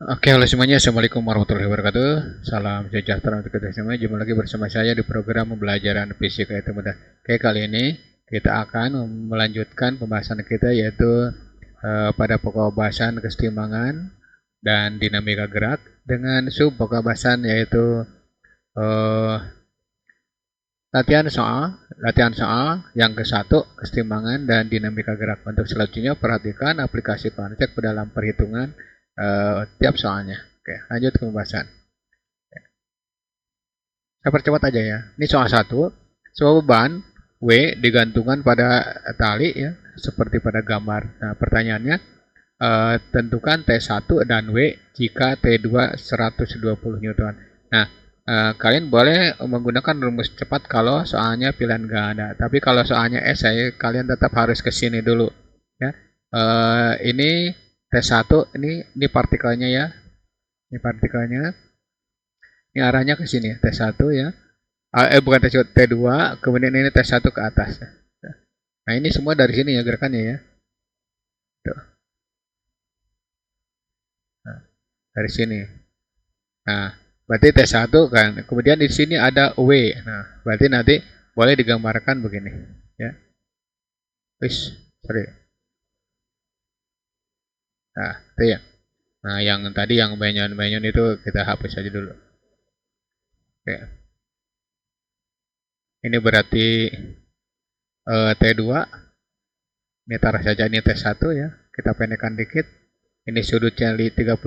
Oke, halo semuanya. Assalamualaikum warahmatullahi wabarakatuh. Salam sejahtera untuk kita semua. Jumpa lagi bersama saya di program pembelajaran fisika itu mudah. Oke, kali ini kita akan melanjutkan pembahasan kita yaitu pada pokok bahasan kesetimbangan dan dinamika gerak dengan sub pokok bahasan yaitu eh, latihan soal yang ke-1 kesetimbangan dan dinamika gerak. Untuk selanjutnya perhatikan aplikasi konsep dalam perhitungan tiap soalnya. Oke, lanjut ke pembahasan. Saya percepat aja ya. Ini soal 1. Sebuah beban W digantungkan pada tali ya, seperti pada gambar. Nah, pertanyaannya tentukan T1 dan W jika T2 120 Newton. Nah, kalian boleh menggunakan rumus cepat kalau soalnya pilihan nggak ada. Tapi kalau soalnya esai, kalian tetap harus ke sini dulu. Ya, ini T1, ini partikelnya ya. Ini partikelnya. Ini arahnya ke sini, T1 ya. Bukan T1, T2, kemudian ini T1 ke atas. Nah, ini semua dari sini ya gerakannya ya. Tuh. Nah, dari sini. Nah, berarti T1 kan. Kemudian di sini ada W. Nah, berarti nanti boleh digambarkan begini, ya. Wis, sorry. Nah, itu ya. Nah, yang tadi yang banyon-banyon itu kita hapus aja dulu. Oke. Ini berarti T2. Ini taruh saja ini T1 ya. Kita pendekkan dikit. Ini sudutnya 37.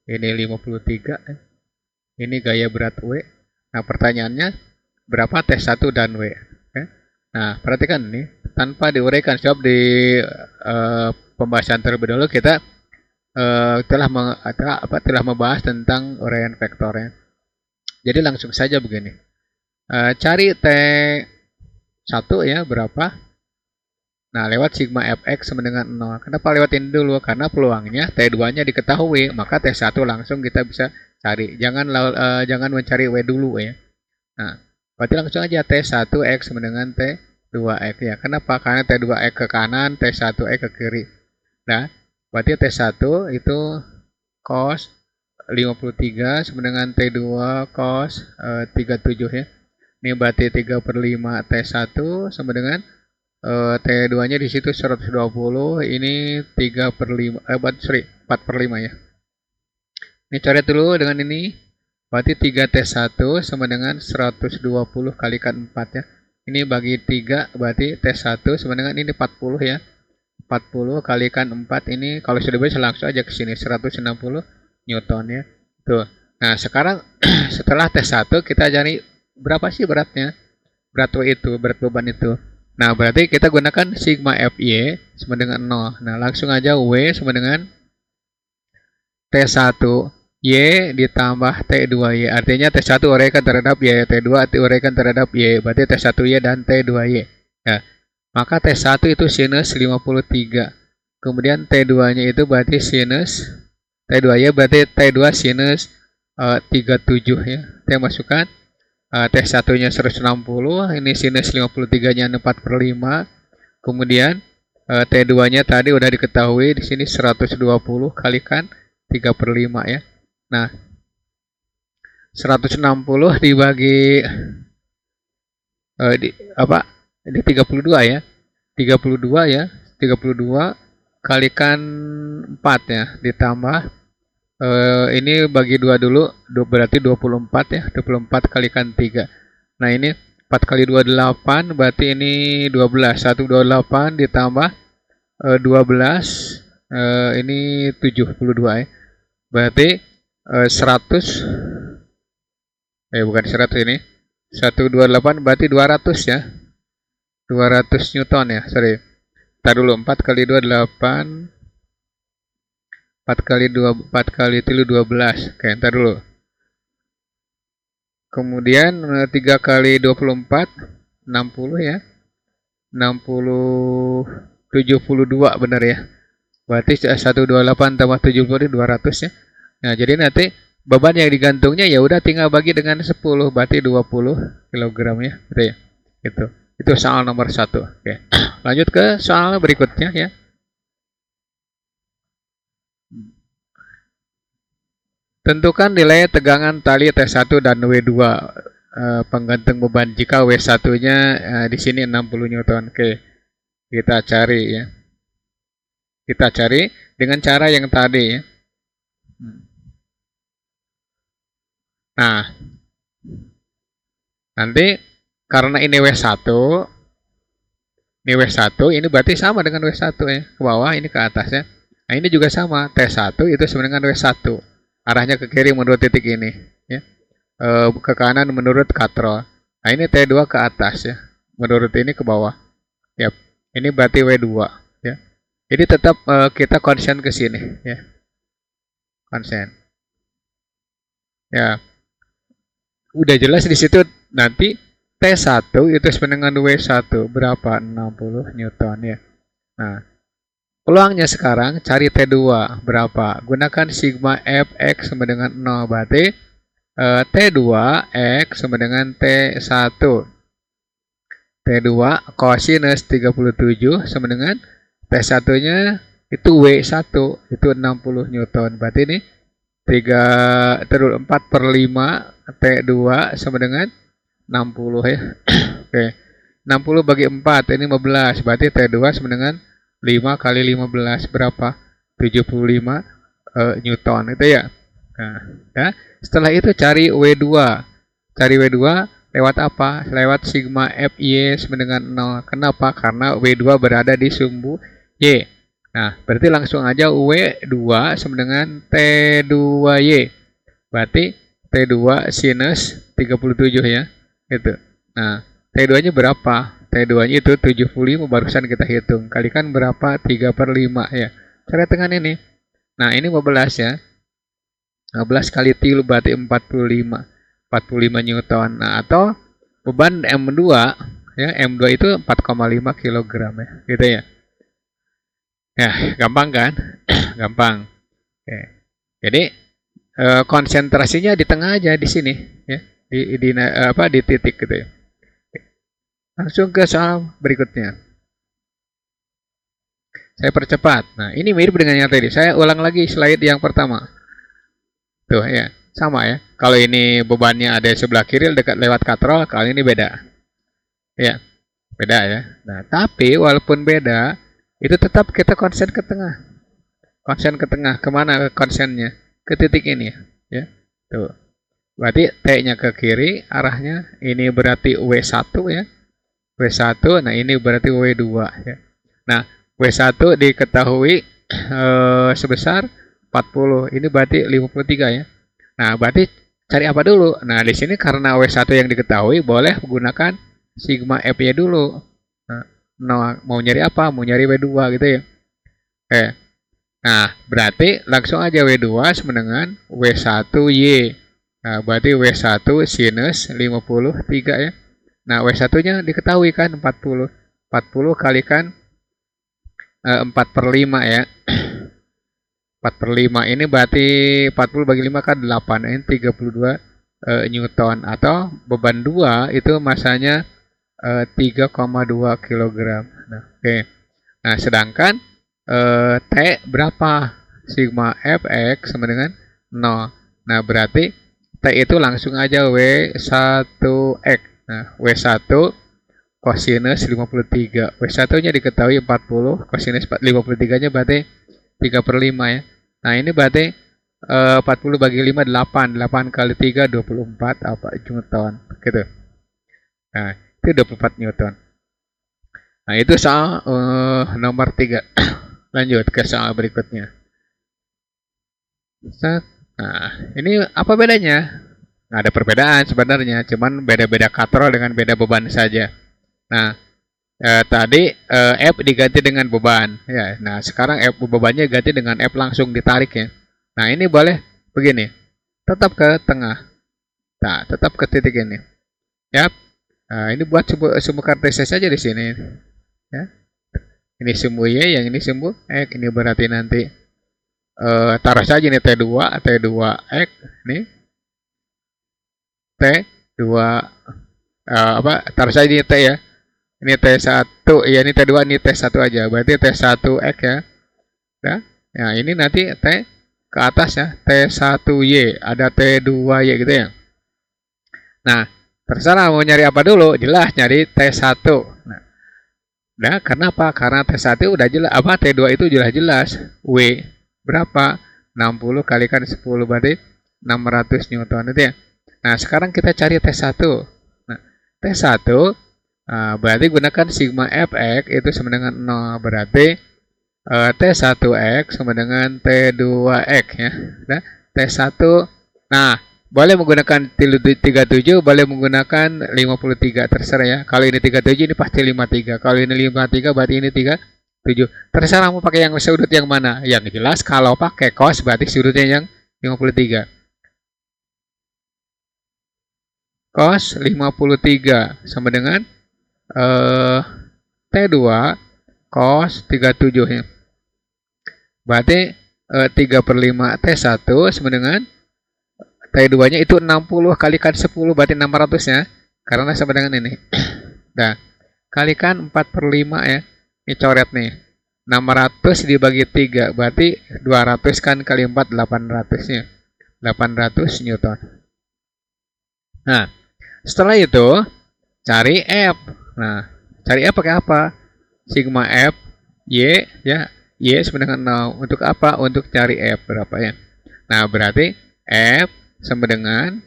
Ini 53. Ini gaya berat W. Nah, pertanyaannya berapa T1 dan W? Oke. Nah, perhatikan ini tanpa diuraikan sebab di pembahasan terlebih dahulu kita telah membahas tentang uraian vektornya. Jadi langsung saja begini. Cari T1 ya berapa? Nah, lewat sigma fx sama dengan 0. Kenapa lewat ini dulu? Karena peluangnya T2-nya diketahui, maka T1 langsung kita bisa cari. Jangan mencari W dulu ya. Nah, berarti langsung aja T1x sama dengan T2x ya. Kenapa? Karena T2x ke kanan, T1x ke kiri. Nah, berarti T1 itu cos 53 sama dengan T2 cos 37 ya. Ini berarti 3/5 T1 sama dengan T2-nya di situ 120, ini 3/5, 4/5 ya. Ini coret dulu dengan ini, berarti 3T1 sama dengan 120 kalikan 4 ya. Ini bagi 3, berarti T1 sama dengan ini 40 ya. 40 kalikan 4 ini, kalau sudah bisa langsung aja ke sini, 160 Newton ya. Tuh. Nah, sekarang setelah T1 kita cari berapa sih beratnya? Berat W itu, berat beban itu. Nah, berarti kita gunakan sigma Fy sama dengan 0. Nah, langsung aja W sama dengan T1 Y ditambah T2Y. Artinya T1 uraikan terhadap Y, T2 uraikan terhadap Y. Berarti T1Y dan T2Y. Ya. Maka T1 itu sinus 53. Kemudian T2-nya itu berarti sinus T2Y berarti T2 sinus 37 ya. Saya masukkan T1-nya 160, ini sinus 53-nya 4/5. Kemudian T2-nya tadi udah diketahui di sini 120 kalikan 3/5 ya. Nah, 160 dibagi Di 32 ya. 32 ya. 32 kalikan 4 ya, ditambah ini bagi 2 dulu, berarti 24 ya, 24 kalikan 3. Nah, ini 4 kali 2 8, berarti ini 12. 128 ditambah 12, ini 72 ya. Berarti 100, bukan 100 ini. 128 berarti 200 ya. 200 Newton ya, sorry. Ntar dulu, 4 kali 2 8, 4 kali 2, 4 kali 3 12. Oke, ntar dulu. Kemudian 3 kali 24, 60 ya. 60, 72 benar ya. Berarti 128 tambah 70 200 ya. Nah, jadi nanti beban yang digantungnya ya udah tinggal bagi dengan 10, berarti 20 kg ya. Gitu ya. Gitu. Itu soal nomor 1. Oke. Lanjut ke soal berikutnya ya. Tentukan nilai tegangan tali T1 dan W2 penggantung beban jika W1-nya di sini 60 Newton. Oke, kita cari ya. Kita cari dengan cara yang tadi ya. Nah, nanti karena ini W1, ini berarti sama dengan W1 ya. Ke bawah, ini ke atas ya. Nah, ini juga sama. T1 itu sama dengan W1. Arahnya ke kiri menurut titik ini ya. Ke kanan menurut katrol. Nah, ini T2 ke atas ya. Menurut ini ke bawah. Yap. Ini berarti W2 ya. Jadi tetap kita konsen ke sini ya. Konsen. Ya. Udah jelas di situ nanti T1 itu sama dengan W1 berapa? 60 Newton ya. Nah, peluangnya sekarang cari T2 berapa? Gunakan sigma Fx sama dengan 0, berarti T2 X sama dengan T1. T2 kosinus 37 sama dengan T1-nya itu W1, itu 60 Newton. Berarti ini 4/5 T2 sama dengan 60 ya. Oke. 60 bagi 4 ini 15. Berarti T2 sama dengan 5 kali 15 berapa? 75 Newton itu ya. Nah, ya. Setelah itu cari W2. Cari W2 lewat apa? Lewat sigma Fy sama dengan 0. Kenapa? Karena W2 berada di sumbu Y. Nah, berarti langsung aja W2 sama dengan T2Y. Berarti T2 sinus 37 ya. Gitu. Nah, T2-nya berapa? T2-nya itu 75 barusan kita hitung. Kalikan berapa? 3/5 ya. Cara dengan ini. Nah, ini 15 ya. 15 kali tilu berarti 45 Newton. Nah, atau beban M2 ya, M2 itu 4,5 kg ya, gitu ya. Ya, gampang kan? Gampang. Oke. Jadi konsentrasinya di tengah aja di sini ya, di titik gitu ya. Langsung ke soal berikutnya. Saya percepat. Nah, ini mirip dengan yang tadi. Saya ulang lagi slide yang pertama. Tuh ya, sama ya. Kalau ini bebannya ada sebelah kiri dekat lewat katrol, kali ini beda. Ya, beda ya. Nah, tapi walaupun beda, itu tetap kita konsen ke tengah. Konsen ke tengah, kemana konsennya? Ke titik ini ya. Tuh. Berarti T-nya ke kiri, arahnya ini berarti W1 ya. W1, nah ini berarti W2 ya. Nah, W1 diketahui sebesar 40, ini berarti 53 ya. Nah, berarti cari apa dulu? Nah, di sini karena W1 yang diketahui, boleh menggunakan sigma F-nya dulu. Nah, mau nyari apa? Mau nyari W2 gitu ya. Nah, berarti langsung aja W2 sama dengan W1Y. Nah, berarti W1 sinus 53 ya. Nah, W1-nya diketahui kan 40. 40 kalikan 4/5 ya. 4/5 ini berarti 40 bagi 5 kan 8, ini 32 Newton, atau beban 2 itu masanya 3,2 kg. Nah, oke. Nah, sedangkan T berapa? Sigma Fx sama dengan 0. Nah, berarti T itu langsung aja W1x. Nah, W1 kosinus 53. W1-nya diketahui 40, kosinus 53-nya berarti 3/5 ya. Nah, ini berarti 40 bagi 5 8. 8 kali 3 24 apa Newton gitu. Nah, itu 24 Newton. Nah, itu soal nomor 3. Lanjut ke soal berikutnya. Nah, ini apa bedanya? Nah, ada perbedaan sebenarnya, cuman beda-beda katrol dengan beda beban saja. Nah, tadi F diganti dengan beban ya. Nah, sekarang F bebannya ganti dengan F langsung ditarik ya. Nah, ini boleh begini. Tetap ke tengah. Nah, tetap ke titik ini. Ya. Nah, ini buat sumbu kartesis saja di sini. Ya. Ini sumbu Y, yang ini sumbu X. Ini berarti nanti taruh saja ini T2, T2X, ini T2 taruh saja ini T ya. Ini T1, ya ini T2, ini T1 aja. Berarti T1X ya. Nah, ini nanti T ke atas ya, T1Y, ada T2Y gitu ya. Nah, terserah mau nyari apa dulu, jelas nyari T1. Nah, karena apa? Karena T1 udah jelas, apa T2 itu jelas-jelas. W berapa? 60 kalikan 10 berarti 600 Newton itu ya. Nah, sekarang kita cari T1. Nah, T1 berarti gunakan sigma Fx itu sama dengan 0. Berarti T1x sama dengan T2x ya. Nah, T1. Nah, boleh menggunakan 37, boleh menggunakan 53, terserah ya. Kalau ini 37 ini pasti 53. Kalau ini 53 berarti ini 37. Terserah mau pakai yang sudut yang mana. Yang jelas kalau pakai cos berarti sudutnya yang 53. Cos 53 sama dengan T2 cos 37 ya. Berarti 3/5 T1 sama dengan T2 nya itu 60 kalikan 10 berarti 600 ya. Karena sama dengan ini. Nah, kalikan 4/5 ya. Ini coret nih. 600 dibagi 3 berarti 200 kan kali 4 800 nya. 800 Newton. Nah, setelah itu cari F. Nah, cari F pakai apa? Sigma F Y ya. Y sama dengan 0. Untuk apa? Untuk cari F berapa ya. Nah, berarti F sama dengan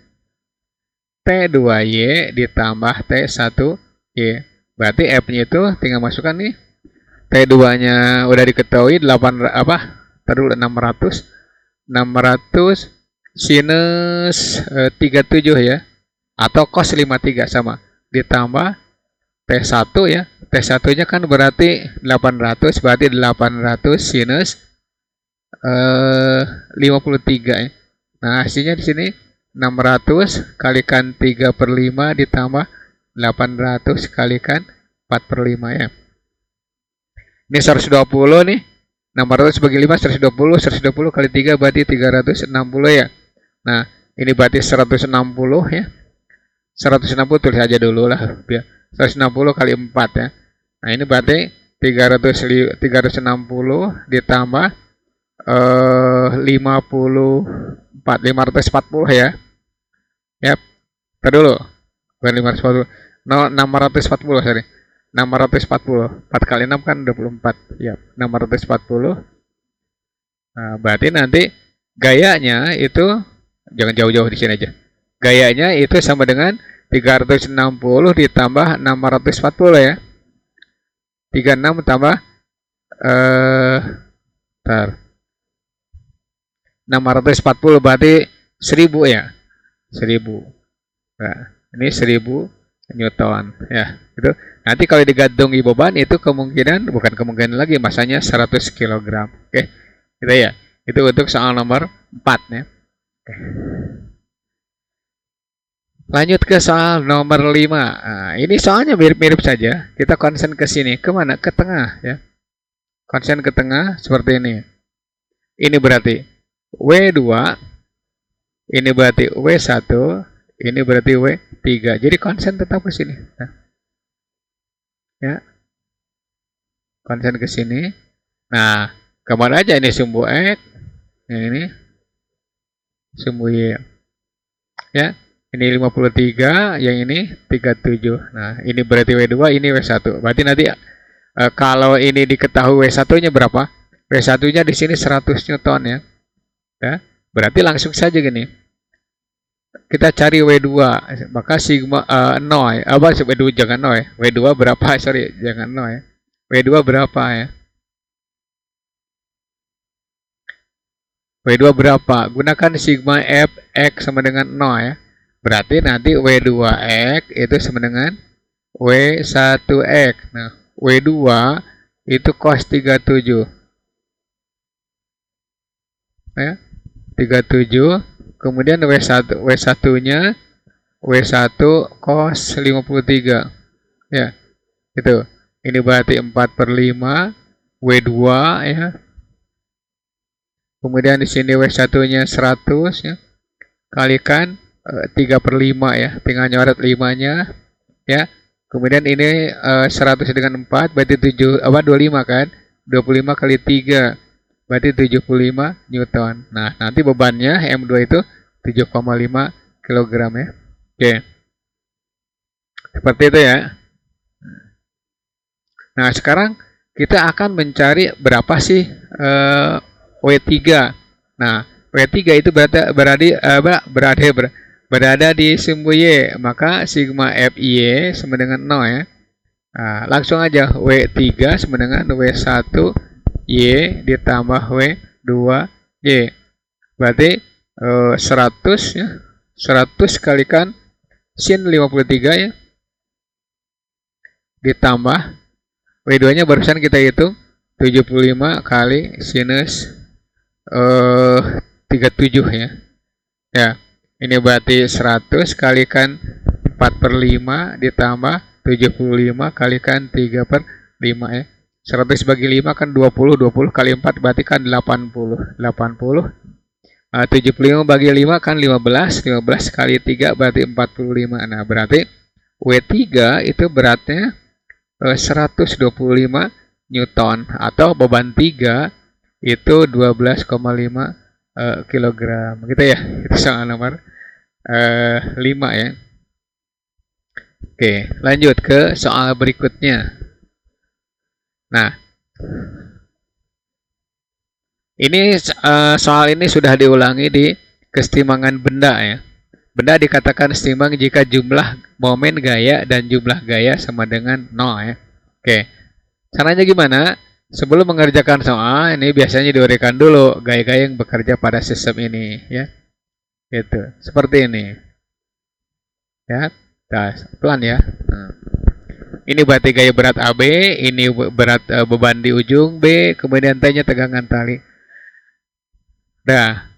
T2Y ditambah T1Y. Berarti F-nya itu tinggal masukkan nih. T2-nya udah diketahui 600 sinus 37 ya. Atau cos 53 sama. Ditambah T1 ya. T1-nya kan berarti 800, berarti 800 sinus 53 ya. Nah, hasilnya di sini 600 kalikan 3/5 ditambah 800 kalikan 4/5 ya. Ini 120 nih. 600 bagi 5 120, 120 kali 3 berarti 360 ya. Nah, ini berarti 160 ya. 160 tulis aja dulu lah biar 160 kali 4 ya. Nah, ini berarti 360 ditambah 540 ya. Yap. Tar dulu. Bukan 540. No, 640 sorry. 640. 4 kali 6 kan 24. Ya, 640. Nah, berarti nanti gayanya itu jangan jauh-jauh di sini aja. Gayanya itu sama dengan 360 ditambah 640 ya. 36 tambah 640 berarti 1000 ya. 1000. Nah, ini 1000 Newton ya. Itu nanti kalau digantungi beban itu bukan kemungkinan lagi masanya 100 kg. Oke. Gitu ya. Itu untuk soal nomor 4 ya. Oke. Lanjut ke soal nomor 5. Nah, ini soalnya mirip-mirip saja. Kita konsen ke sini. Kemana? Ke tengah ya. Konsen ke tengah seperti ini. Ini berarti W2. Ini berarti W1. Ini berarti W3. Jadi konsen tetap ke sini. Nah. Ya. Konsen ke sini. Nah, kemana aja ini sumbu X. Ini sumbu Y. Ya. Ini 53, yang ini 37. Nah, ini berarti W2, ini W1. Berarti nanti kalau ini diketahui W1-nya berapa? W1-nya di sini 100 Newton ya. Ya. Berarti langsung saja gini. Kita cari W2, maka sigma 0 ya. W2 jangan 0 ya. W2 berapa? Sorry, jangan 0 ya. W2 berapa ya? W2 berapa? Gunakan sigma Fx sama dengan 0 ya. Berarti nanti W2X itu sama dengan W1X. Nah, W2 itu cos 37. Ya, 37. Kemudian W1-nya W1 cos 53. Ya, itu. Ini berarti 4/5 W2 ya. Kemudian di sini W1-nya 100 ya. Kalikan 3/5 ya, tinggal nyoret 5-nya ya. Kemudian ini 100 dengan 4 berarti 25 kan. 25 kali 3 berarti 75 Newton. Nah, nanti bebannya M2 itu 7,5 kg ya. Oke. Seperti itu ya. Nah, sekarang kita akan mencari berapa sih W3. Nah, W3 itu berada di sumbu Y, maka sigma FY sama dengan 0 ya. Nah, langsung aja W3 sama dengan W1 Y ditambah W2 Y. Berarti 100 ya. 100 kalikan sin 53 ya. Ditambah W2-nya barusan kita hitung 75 kali sinus 37 ya. Ya, ini berarti 100 kalikan 4/5 ditambah 75 kalikan 3/5 ya. 100 bagi 5 kan 20, 20 kali 4 berarti kan 80. 80. 75 bagi 5 kan 15, 15 kali 3 berarti 45. Nah, berarti W3 itu beratnya 125 Newton atau beban 3 itu 12,5 kilogram gitu ya. Itu soal nomor 5 ya. Oke, lanjut ke soal berikutnya. Nah, ini soal ini sudah diulangi di kesetimbangan benda ya. Benda dikatakan seimbang jika jumlah momen gaya dan jumlah gaya sama dengan 0 ya. Oke, caranya gimana? Sebelum mengerjakan soal, ini biasanya diuraikan dulu gaya-gaya yang bekerja pada sistem ini ya. Gitu, seperti ini. Ya, pelan ya. Ini berarti gaya berat AB, ini berat beban di ujung B, kemudian T-nya tegangan tali. Nah,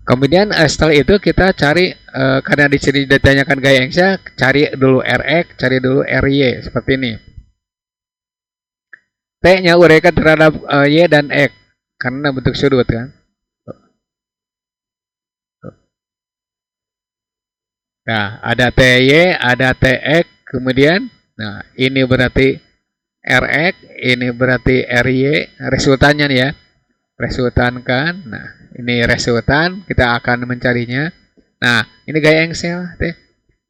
kemudian setelah itu kita cari karena di sini ditanyakan gaya angsel, cari dulu Rx, cari dulu Ry seperti ini. T-nya uraikan terhadap Y dan X karena bentuk sudut kan. Nah, ada TY, ada TX, kemudian nah ini berarti Rx, ini berarti Ry, resultannya nih ya. Resultan kan. Nah, ini resultan, kita akan mencarinya. Nah, ini gaya angsel. Oke,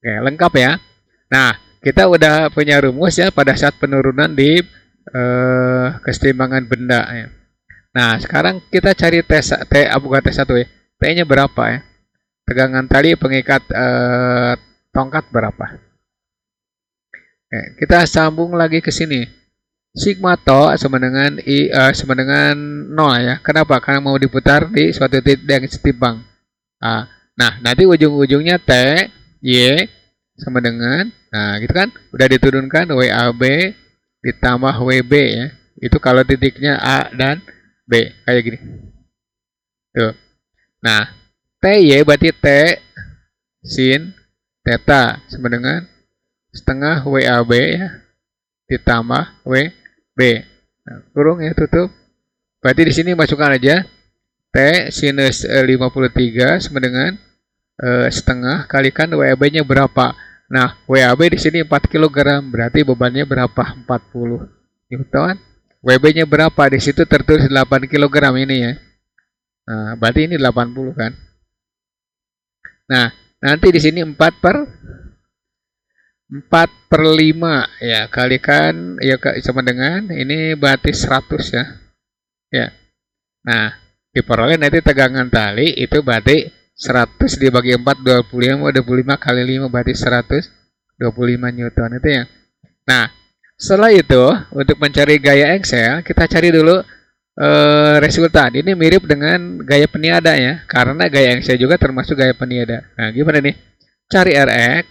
lengkap ya. Nah, kita udah punya rumus ya pada saat penurunan di kesetimbangan benda ya. Nah, sekarang kita cari bukan T1 ya. T-nya berapa ya? Tegangan tali pengikat tongkat berapa? Oke, kita sambung lagi ke sini. Sigma to sama dengan sama dengan 0 ya. Kenapa? Karena mau diputar di suatu titik yang setimpang. Nah, nanti ujung-ujungnya T, Y sama dengan, nah gitu kan, udah diturunkan WAB ditambah WB ya. Itu kalau titiknya A dan B kayak gini. Tuh. Nah, TY berarti T sin theta sama dengan setengah WAB ya ditambah WB. Nah, kurung ya, tutup. Berarti di sini masukkan aja T sinus 53 sama dengan setengah kalikan WAB-nya berapa. Nah, WAB di sini 4 kg, berarti bebannya berapa? 40 Newton. WB-nya berapa? Di situ tertulis 8 kg ini ya. Nah, berarti ini 80 kan. Nah, nanti di sini 4/5 ya, kalikan ya sama dengan ini berarti 100 ya. Ya. Nah, diperoleh nanti tegangan tali itu berarti 100 dibagi 4 25 kali 5 berarti 125 Newton itu ya. Nah, setelah itu untuk mencari gaya angsel kita cari dulu resultan. Ini mirip dengan gaya peniada ya, karena gaya angsel juga termasuk gaya peniada. Nah, gimana nih? Cari Rx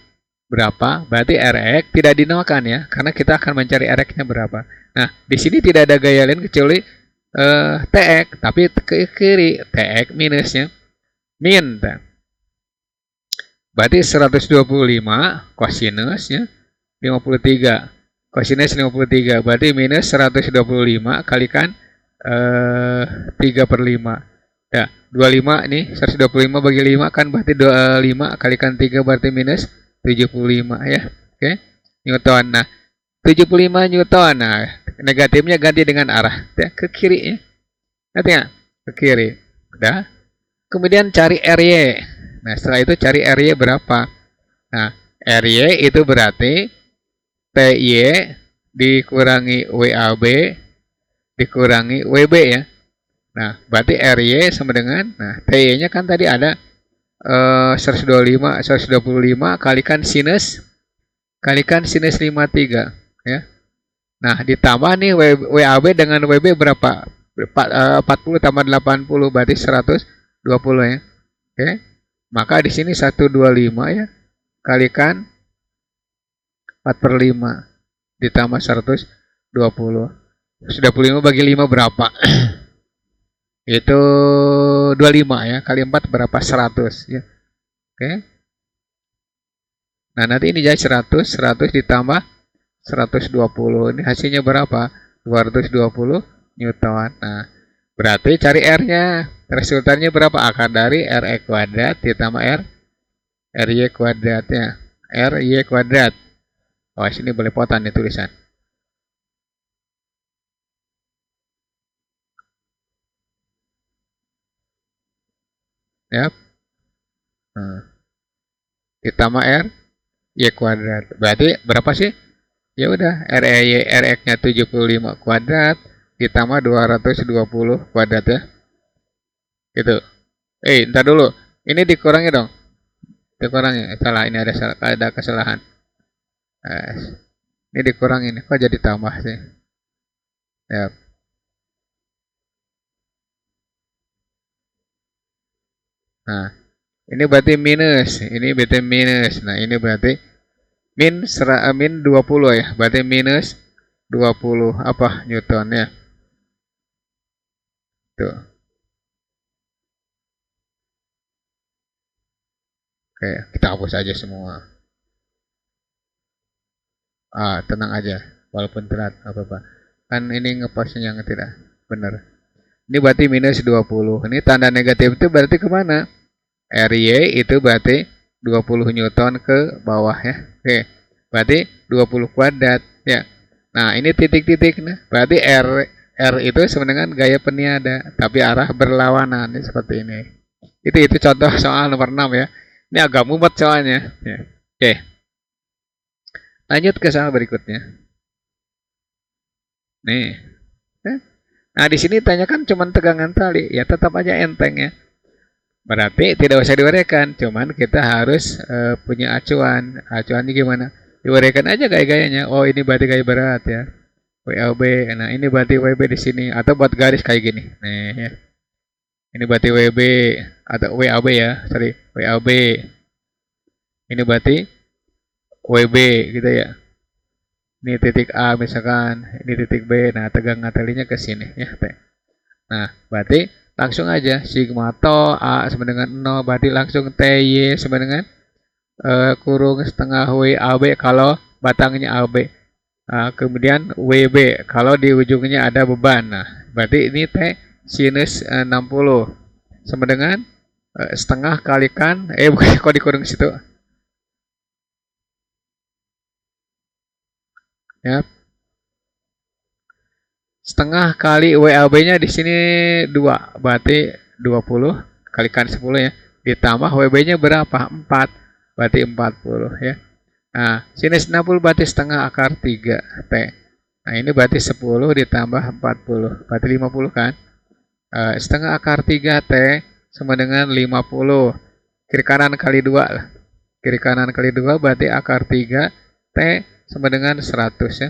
berapa? Berarti Rx tidak dinolkan ya, karena kita akan mencari Rx-nya berapa. Nah, di sini tidak ada gaya lain kecuali Tx, tapi ke kiri Tx minusnya min. Berarti 125 kosinus ya 53. Kosinus 53 berarti minus 125 kalikan 3/5. Ya, 25 ini 125 bagi 5 kan berarti 25 kalikan 3 berarti minus 75 ya. Oke. Newton. Nah, 75 Newton. Nah, negatifnya ganti dengan arah ya, ke kiri ya. Ngerti nggak? Ke kiri. Udah. Kemudian cari RY. Nah, setelah itu cari RY berapa? Nah, RY itu berarti TY dikurangi WAB dikurangi WB ya. Nah, berarti RY sama dengan, nah, TY-nya kan tadi ada 125 kalikan sinus 53 ya. Nah, ditambah nih WAB dengan WB berapa? 40 tambah 80 berarti 120 ya. Oke. Maka di sini 125 ya kalikan 4/5 ditambah 120. 125 bagi 5 berapa? Itu 25 ya, kali 4 berapa? 100 ya. Oke. Nah, nanti ini jadi 100 ditambah 120. Ini hasilnya berapa? 220 Newton. Nah, berarti cari R-nya. Resultannya berapa? Akar dari RE kuadrat ditambah RY kuadratnya. RY kuadrat. Oh, sini boleh potan nih tulisan. Ya. Nah, ditambah RY kuadrat. Berarti berapa sih? Ya udah, RX-nya 75 kuadrat ditambah 220 kuadrat ya. Gitu. Ntar dulu. Ini dikurangi dong. Dikurangi. Salah, ini ada kesalahan. Ini dikurangi nih. Kok jadi tambah sih? Ya. Nah, ini berarti minus. Ini berarti minus. Nah, ini berarti min 20 ya. Berarti minus 20 apa Newton ya. Tuh. Oke, kita hapus aja semua. Tenang aja. Walaupun telat, apa-apa. Kan ini ngepasnya yang tidak benar. Ini berarti minus 20. Ini tanda negatif itu berarti kemana? RY itu berarti 20 Newton ke bawah ya. Oke. Berarti 20 kuadrat ya. Nah, ini titik-titik nah. Berarti R itu sama dengan gaya peniada, tapi arah berlawanan ini seperti ini. Itu contoh soal nomor 6 ya. Ini agak mumet soalnya. Ya. Oke. Lanjut ke soal berikutnya. Nih. Nah, di sini tanyakan cuma tegangan tali, ya tetap aja enteng ya. Berarti tidak usah diuraikan, cuman kita harus punya acuan. Acuannya gimana? Diuraikan aja gaya-gayanya. Oh, ini berarti gaya berat ya. WAB. Nah, ini berarti WB di sini atau buat garis kayak gini. Nih ya. Ini berarti WB atau WAB ya. Sorry, WAB. Ini berarti WB gitu ya. Ini titik A misalkan, ini titik B. Nah, tegangan talinya ke sini ya. Nah, berarti langsung aja sigma to A sama dengan 0, berarti langsung TY sama dengan kurung setengah WAB kalau batangnya AB. Kemudian WB kalau di ujungnya ada beban. Nah, berarti ini T sinus 60 sama dengan setengah kalikan bukan kok dikurung situ. Ya. Setengah kali WAB-nya di sini 2, berarti 20 kalikan 10 ya. Ditambah WB-nya berapa? 4, berarti 40 ya. Nah, sinus 60 berarti setengah akar 3 T. Nah, ini berarti 10 ditambah 40, berarti 50 kan? Setengah akar 3 T sama dengan 50. Kiri kanan kali 2 lah. Kiri kanan kali 2 berarti akar 3 T sama dengan 100 ya.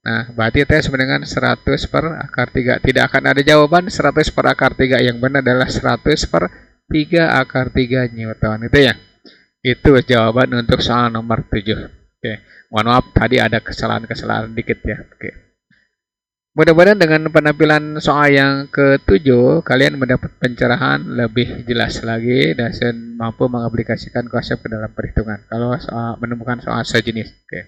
Nah, berarti T sama dengan 100 per akar 3. Tidak akan ada jawaban 100 per akar 3. Yang benar adalah 100 per 3 akar 3 Newton. Itu ya. Itu jawaban untuk soal nomor 7. Oke. Mohon maaf tadi ada kesalahan-kesalahan dikit ya. Oke. Mudah-mudahan dengan penampilan soal yang ke-7 kalian mendapat pencerahan lebih jelas lagi dan mampu mengaplikasikan konsep ke dalam perhitungan. Kalau menemukan soal sejenis. Oke.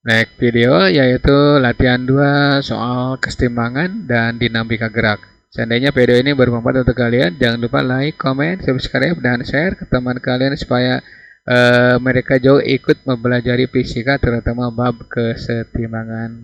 Next video yaitu latihan 2 soal kesetimbangan dan dinamika gerak. Seandainya video ini bermanfaat untuk kalian, jangan lupa like, comment, subscribe, dan share ke teman kalian supaya mereka jauh ikut mempelajari fisika terutama bab kesetimbangan.